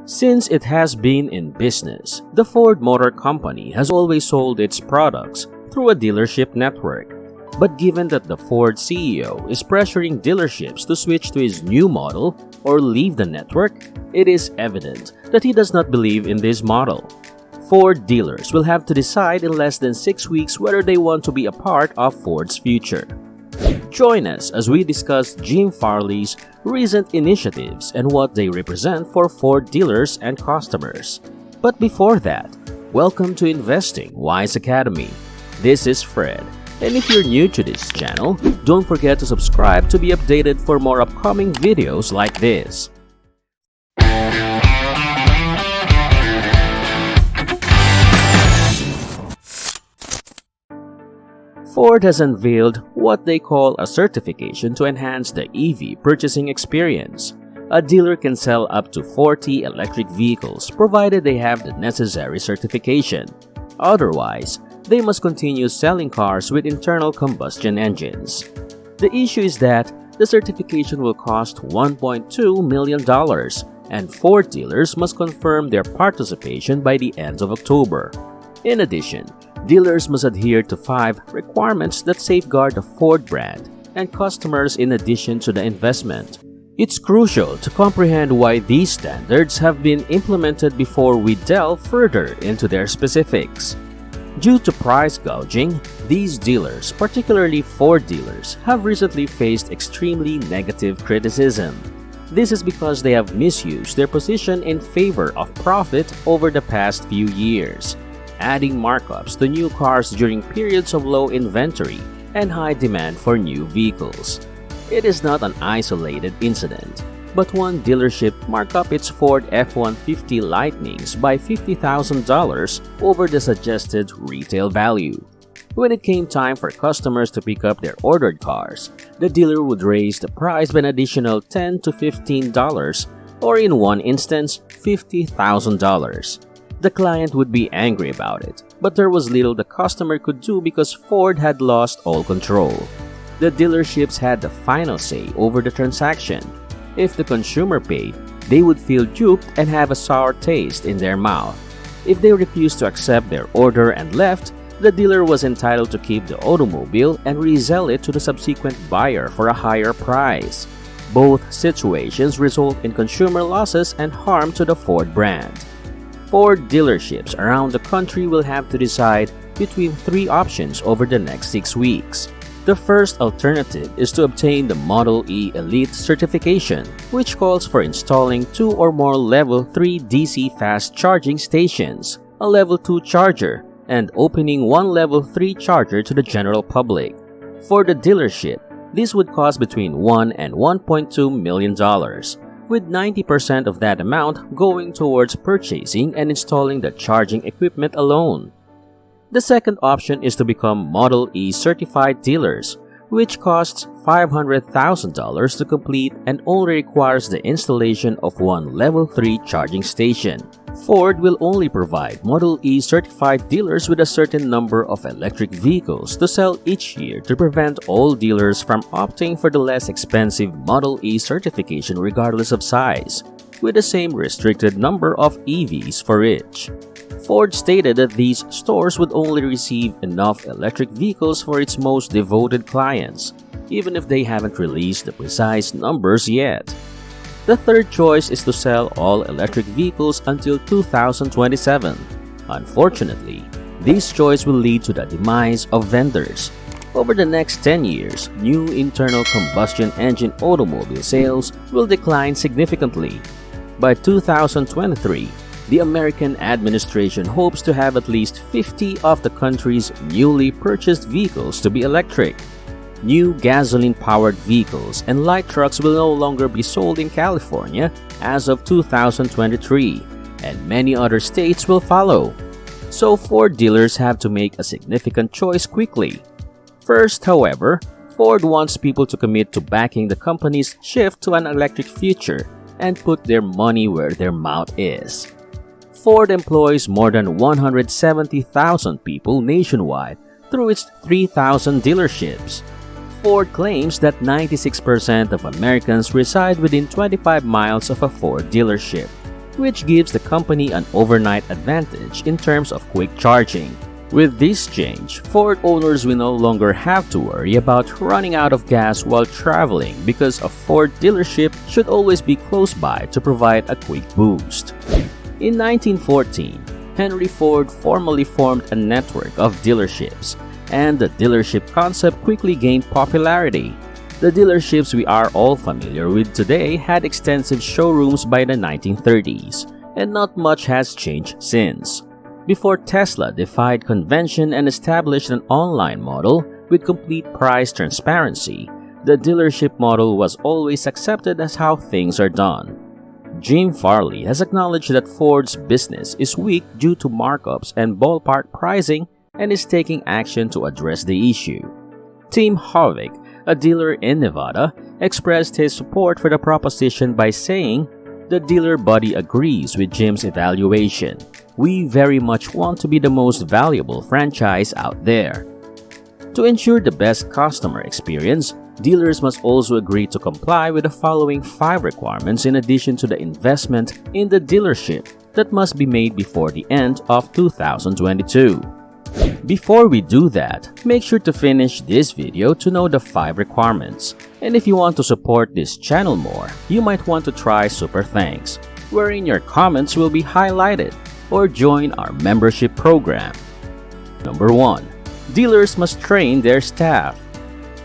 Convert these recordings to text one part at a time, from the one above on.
Since it has been in business, the Ford Motor Company has always sold its products through a dealership network. But given that the Ford CEO is pressuring dealerships to switch to his new model or leave the network, it is evident that he does not believe in this model. Ford dealers will have to decide in less than 6 weeks whether they want to be a part of Ford's future. Join us as we discuss Jim Farley's recent initiatives and what they represent for Ford dealers and customers. But before that, welcome to Investing Wise Academy. This is Fred, and if you're new to this channel, don't forget to subscribe to be updated for more upcoming videos like this. Ford has unveiled what they call a certification to enhance the EV purchasing experience. A dealer can sell up to 40 electric vehicles provided they have the necessary certification. Otherwise, they must continue selling cars with internal combustion engines. The issue is that the certification will cost $1.2 million, and Ford dealers must confirm their participation by the end of October. In addition, dealers must adhere to 5 requirements that safeguard the Ford brand and customers in addition to the investment. It's crucial to comprehend why these standards have been implemented before we delve further into their specifics. Due to price gouging, these dealers, particularly Ford dealers, have recently faced extremely negative criticism. This is because they have misused their position in favor of profit over the past few years, adding markups to new cars during periods of low inventory and high demand for new vehicles. It is not an isolated incident, but one dealership marked up its Ford F-150 Lightnings by $50,000 over the suggested retail value. When it came time for customers to pick up their ordered cars, the dealer would raise the price by an additional $10 to $15, or in one instance, $50,000. The client would be angry about it, but there was little the customer could do because Ford had lost all control. The dealerships had the final say over the transaction. If the consumer paid, they would feel duped and have a sour taste in their mouth. If they refused to accept their order and left, the dealer was entitled to keep the automobile and resell it to the subsequent buyer for a higher price. Both situations result in consumer losses and harm to the Ford brand. Ford dealerships around the country will have to decide between 3 options over the next 6 weeks. The first alternative is to obtain the Model E Elite certification, which calls for installing 2 or more Level 3 DC fast charging stations, a Level 2 charger, and opening 1 Level 3 charger to the general public. For the dealership, this would cost between $1 and $1.2 million. With 90% of that amount going towards purchasing and installing the charging equipment alone. The second option is to become Model E certified dealers, which costs $500,000 to complete and only requires the installation of 1 Level 3 charging station. Ford will only provide Model E certified dealers with a certain number of electric vehicles to sell each year to prevent all dealers from opting for the less expensive Model E certification regardless of size, with the same restricted number of EVs for each. Ford stated that these stores would only receive enough electric vehicles for its most devoted clients, even if they haven't released the precise numbers yet. The third choice is to sell all electric vehicles until 2027. Unfortunately, this choice will lead to the demise of vendors. Over the next 10 years, new internal combustion engine automobile sales will decline significantly. By 2023, the American administration hopes to have at least 50 of the country's newly purchased vehicles to be electric. New gasoline-powered vehicles and light trucks will no longer be sold in California as of 2023, and many other states will follow. So Ford dealers have to make a significant choice quickly. First, however, Ford wants people to commit to backing the company's shift to an electric future and put their money where their mouth is. Ford employs more than 170,000 people nationwide through its 3,000 dealerships. Ford claims that 96% of Americans reside within 25 miles of a Ford dealership. which gives the company an overnight advantage in terms of quick charging. With this change, Ford owners will no longer have to worry about running out of gas while traveling because a Ford dealership should always be close by to provide a quick boost. In 1914, Henry Ford formally formed a network of dealerships, and the dealership concept quickly gained popularity. The dealerships we are all familiar with today had extensive showrooms by the 1930s, and not much has changed since. Before Tesla defied convention and established an online model with complete price transparency, the dealership model was always accepted as how things are done. Jim Farley has acknowledged that Ford's business is weak due to markups and ballpark pricing and is taking action to address the issue. Tim Hovick, a dealer in Nevada, expressed his support for the proposition by saying, "The dealer body agrees with Jim's evaluation. We very much want to be the most valuable franchise out there." To ensure the best customer experience, dealers must also agree to comply with the following 5 requirements in addition to the investment in the dealership that must be made before the end of 2022. Before we do that, make sure to finish this video to know the 5 requirements. And if you want to support this channel more, you might want to try Super Thanks, wherein your comments will be highlighted, or join our membership program. Number 1. Dealers must train their staff.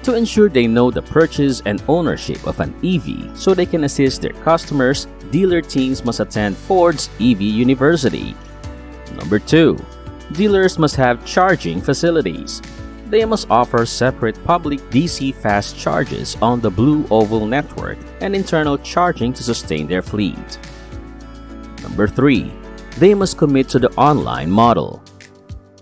To ensure they know the purchase and ownership of an EV so they can assist their customers, dealer teams must attend Ford's EV University. Number 2. Dealers must have charging facilities. They must offer separate public DC fast charges on the Blue Oval network and internal charging to sustain their fleet. Number 3. They must commit to the online model.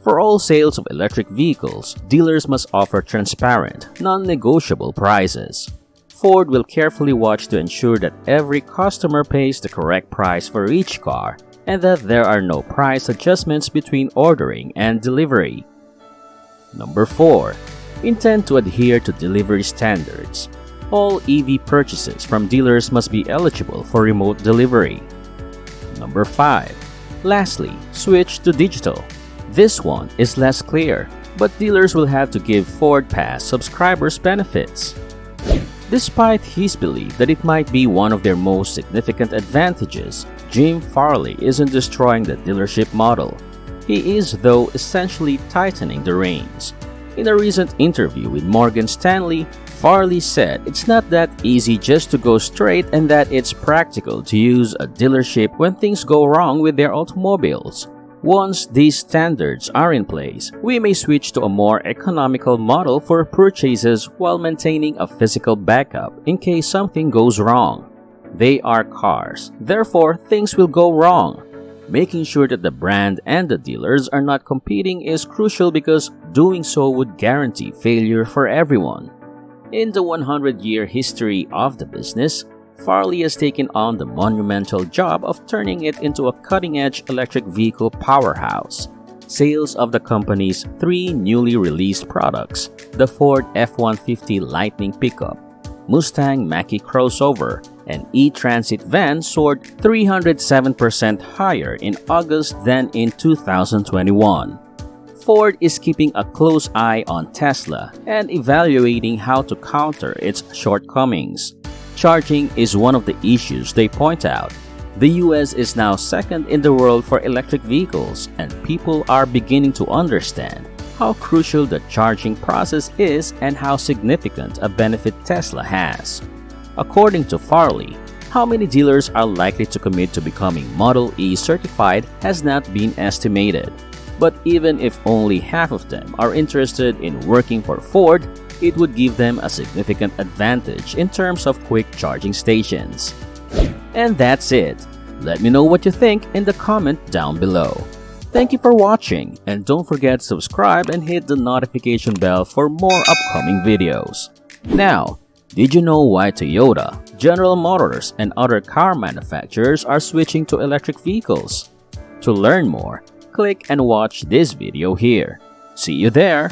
For all sales of electric vehicles, dealers must offer transparent, non-negotiable prices. Ford will carefully watch to ensure that every customer pays the correct price for each car and that there are no price adjustments between ordering and delivery. Number 4. Intend to adhere to delivery standards. All EV purchases from dealers must be eligible for remote delivery. Number 5. Lastly, switch to digital. This one is less clear, but dealers will have to give Ford Pass subscribers benefits. Despite his belief that it might be one of their most significant advantages, Jim Farley isn't destroying the dealership model. He is, though, essentially tightening the reins. In a recent interview with Morgan Stanley, Farley said it's not that easy just to go straight and that it's practical to use a dealership when things go wrong with their automobiles. Once these standards are in place, we may switch to a more economical model for purchases while maintaining a physical backup in case something goes wrong. They are cars, therefore things will go wrong. Making sure that the brand and the dealers are not competing is crucial because doing so would guarantee failure for everyone. In the 100-year history of the business, Farley has taken on the monumental job of turning it into a cutting-edge electric vehicle powerhouse. Sales of the company's 3 newly released products, the Ford F-150 Lightning pickup, Mustang Mach-E crossover, and E-Transit van soared 307% higher in August than in 2021. Ford is keeping a close eye on Tesla and evaluating how to counter its shortcomings. Charging is one of the issues they point out. The US is now second in the world for electric vehicles, and people are beginning to understand how crucial the charging process is and how significant a benefit Tesla has. According to Farley, how many dealers are likely to commit to becoming Model E certified has not been estimated. But even if only half of them are interested in working for Ford, it would give them a significant advantage in terms of quick charging stations. And that's it. Let me know what you think in the comment down below. Thank you for watching, and don't forget to subscribe and hit the notification bell for more upcoming videos. Now, did you know why Toyota, General Motors, and other car manufacturers are switching to electric vehicles? To learn more, click and watch this video here. See you there!